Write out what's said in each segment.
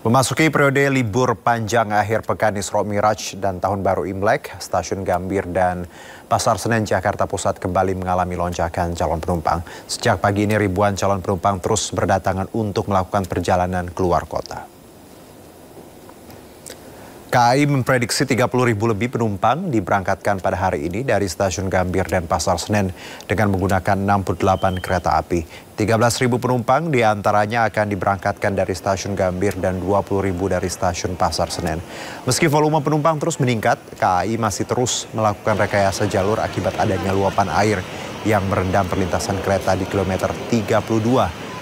Memasuki periode libur panjang akhir pekan Isra Miraj dan Tahun Baru Imlek, Stasiun Gambir dan Pasar Senen Jakarta Pusat kembali mengalami lonjakan calon penumpang. Sejak pagi ini ribuan calon penumpang terus berdatangan untuk melakukan perjalanan keluar kota. KAI memprediksi 30.000 lebih penumpang diberangkatkan pada hari ini dari Stasiun Gambir dan Pasar Senen dengan menggunakan 68 kereta api. 13.000 penumpang diantaranya akan diberangkatkan dari Stasiun Gambir dan 20.000 dari Stasiun Pasar Senen. Meski volume penumpang terus meningkat, KAI masih terus melakukan rekayasa jalur akibat adanya luapan air yang merendam perlintasan kereta di kilometer 32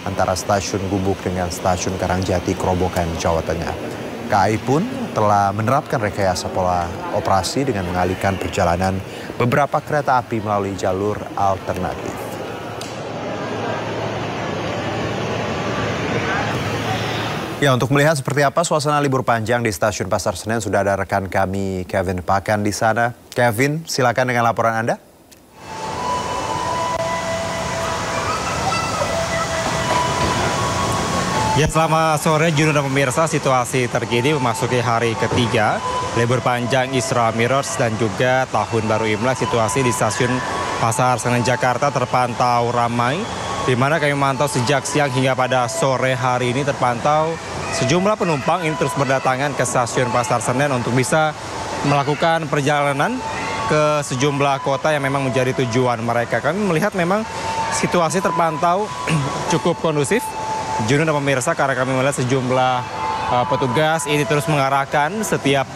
antara Stasiun Gubuk dengan Stasiun Karangjati, Kerobokan, Jawa Tengah. KAI pun telah menerapkan rekayasa pola operasi dengan mengalihkan perjalanan beberapa kereta api melalui jalur alternatif. Ya, untuk melihat seperti apa suasana libur panjang di Stasiun Pasar Senen sudah ada rekan kami Kevin Pakan di sana. Kevin, silakan dengan laporan Anda. Ya, selamat sore Juno dan pemirsa. Situasi terkini memasuki hari ketiga libur panjang Isra Miraj dan juga Tahun Baru Imlek. Situasi di Stasiun Pasar Senen Jakarta terpantau ramai, di mana kami memantau sejak siang hingga pada sore hari ini terpantau sejumlah penumpang ini terus berdatangan ke Stasiun Pasar Senen untuk bisa melakukan perjalanan ke sejumlah kota yang memang menjadi tujuan mereka. Kami melihat memang situasi terpantau cukup kondusif, Juno dan pemirsa, karena kami melihat sejumlah petugas ini terus mengarahkan setiap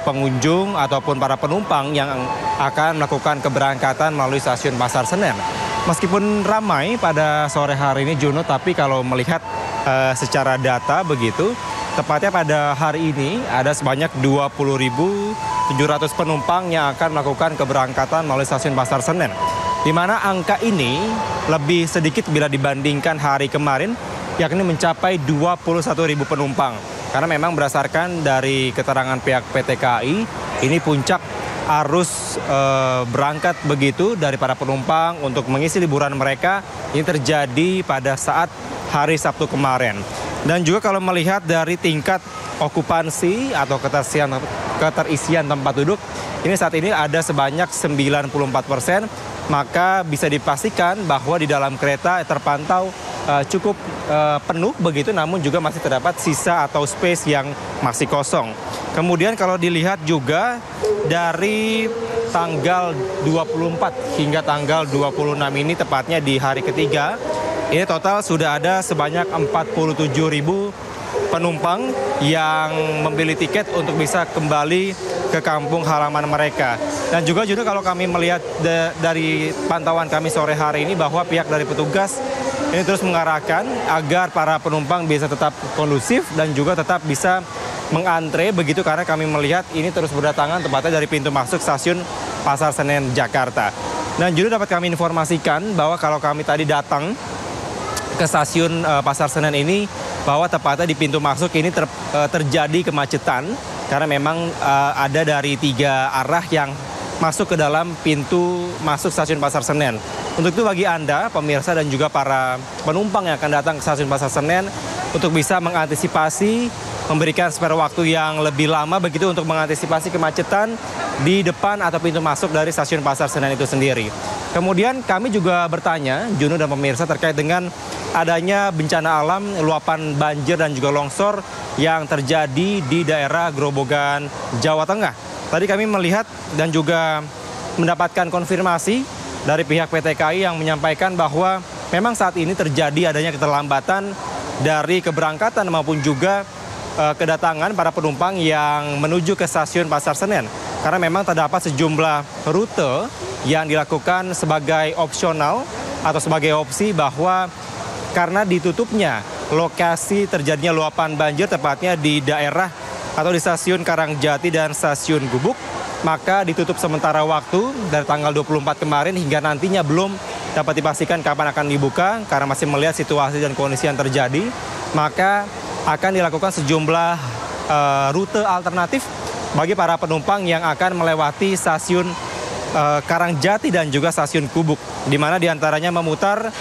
pengunjung ataupun para penumpang yang akan melakukan keberangkatan melalui Stasiun Pasar Senen. Meskipun ramai pada sore hari ini Juno, tapi kalau melihat secara data begitu, tepatnya pada hari ini ada sebanyak 20.700 penumpang yang akan melakukan keberangkatan melalui Stasiun Pasar Senen. Di mana angka ini lebih sedikit bila dibandingkan hari kemarin, yakni mencapai 21.000 penumpang. Karena memang berdasarkan dari keterangan pihak PT KAI, ini puncak arus berangkat begitu dari para penumpang untuk mengisi liburan mereka ini terjadi pada saat hari Sabtu kemarin. Dan juga kalau melihat dari tingkat okupansi atau keterisian tempat duduk, ini saat ini ada sebanyak 94%, maka bisa dipastikan bahwa di dalam kereta terpantau cukup penuh begitu, namun juga masih terdapat sisa atau space yang masih kosong. Kemudian kalau dilihat juga dari tanggal 24 hingga tanggal 26 ini, tepatnya di hari ketiga, ini total sudah ada sebanyak 47.000 penumpang yang membeli tiket untuk bisa kembali ke kampung halaman mereka. Dan juga kalau kami melihat dari pantauan kami sore hari ini bahwa pihak dari petugas ini terus mengarahkan agar para penumpang bisa tetap kondusif dan juga tetap bisa mengantre begitu, karena kami melihat ini terus berdatangan tepatnya dari pintu masuk Stasiun Pasar Senen Jakarta. Dan juga dapat kami informasikan bahwa kalau kami tadi datang ke Stasiun Pasar Senen ini, bahwa tepatnya di pintu masuk ini terjadi kemacetan karena memang ada dari 3 arah yang masuk ke dalam pintu masuk Stasiun Pasar Senen. Untuk itu bagi Anda, pemirsa dan juga para penumpang yang akan datang ke Stasiun Pasar Senen, untuk bisa mengantisipasi, memberikan spare waktu yang lebih lama begitu untuk mengantisipasi kemacetan di depan atau pintu masuk dari Stasiun Pasar Senen itu sendiri. Kemudian kami juga bertanya, Juno dan pemirsa, terkait dengan adanya bencana alam, luapan banjir dan juga longsor yang terjadi di daerah Grobogan, Jawa Tengah. Tadi kami melihat dan juga mendapatkan konfirmasi dari pihak PT KAI yang menyampaikan bahwa memang saat ini terjadi adanya keterlambatan dari keberangkatan maupun juga kedatangan para penumpang yang menuju ke Stasiun Pasar Senen. Karena memang terdapat sejumlah rute yang dilakukan sebagai opsional atau sebagai opsi, bahwa karena ditutupnya lokasi terjadinya luapan banjir tepatnya di daerah atau di Stasiun Karangjati dan Stasiun Gubuk, maka ditutup sementara waktu dari tanggal 24 kemarin hingga nantinya belum dapat dipastikan kapan akan dibuka, karena masih melihat situasi dan kondisi yang terjadi. Maka akan dilakukan sejumlah rute alternatif bagi para penumpang yang akan melewati Stasiun Karangjati dan juga Stasiun Gubuk, di mana diantaranya memutar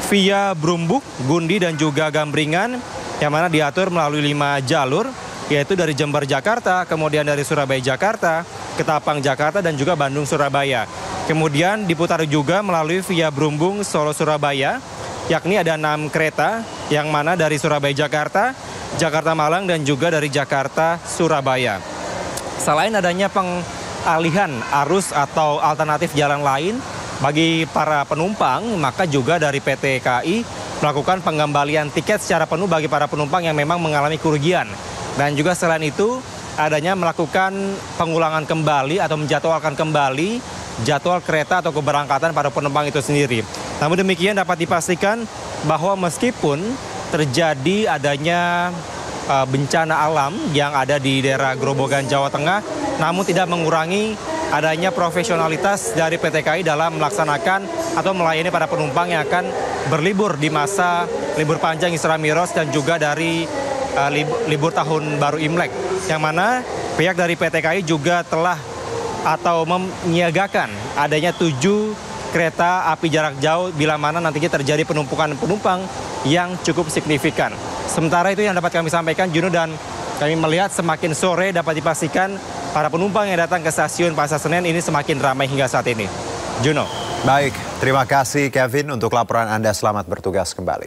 via Brumbuk, Gundi dan juga Gambringan yang mana diatur melalui 5 jalur, yaitu dari Jember Jakarta, kemudian dari Surabaya Jakarta, Ketapang Jakarta, dan juga Bandung Surabaya. Kemudian diputar juga melalui via Brumbung Solo Surabaya, yakni ada 6 kereta, yang mana dari Surabaya Jakarta, Jakarta Malang, dan juga dari Jakarta Surabaya. Selain adanya pengalihan arus atau alternatif jalan lain bagi para penumpang, maka juga dari PT KAI melakukan pengembalian tiket secara penuh bagi para penumpang yang memang mengalami kerugian. Dan juga selain itu, adanya melakukan pengulangan kembali atau menjadwalkan kembali jadwal kereta atau keberangkatan para penumpang itu sendiri. Namun demikian dapat dipastikan bahwa meskipun terjadi adanya bencana alam yang ada di daerah Grobogan, Jawa Tengah, namun tidak mengurangi adanya profesionalitas dari PT KAI dalam melaksanakan atau melayani para penumpang yang akan berlibur di masa libur panjang Isra Mi'raj dan juga dari libur tahun baru Imlek. Yang mana pihak dari PT KAI juga telah atau menyiagakan adanya 7 kereta api jarak jauh bila mana nantinya terjadi penumpukan penumpang yang cukup signifikan. Sementara itu yang dapat kami sampaikan, Juno, dan kami melihat semakin sore dapat dipastikan para penumpang yang datang ke stasiun Pasar Senen ini semakin ramai hingga saat ini. Juno. Baik, terima kasih Kevin untuk laporan Anda. Selamat bertugas kembali.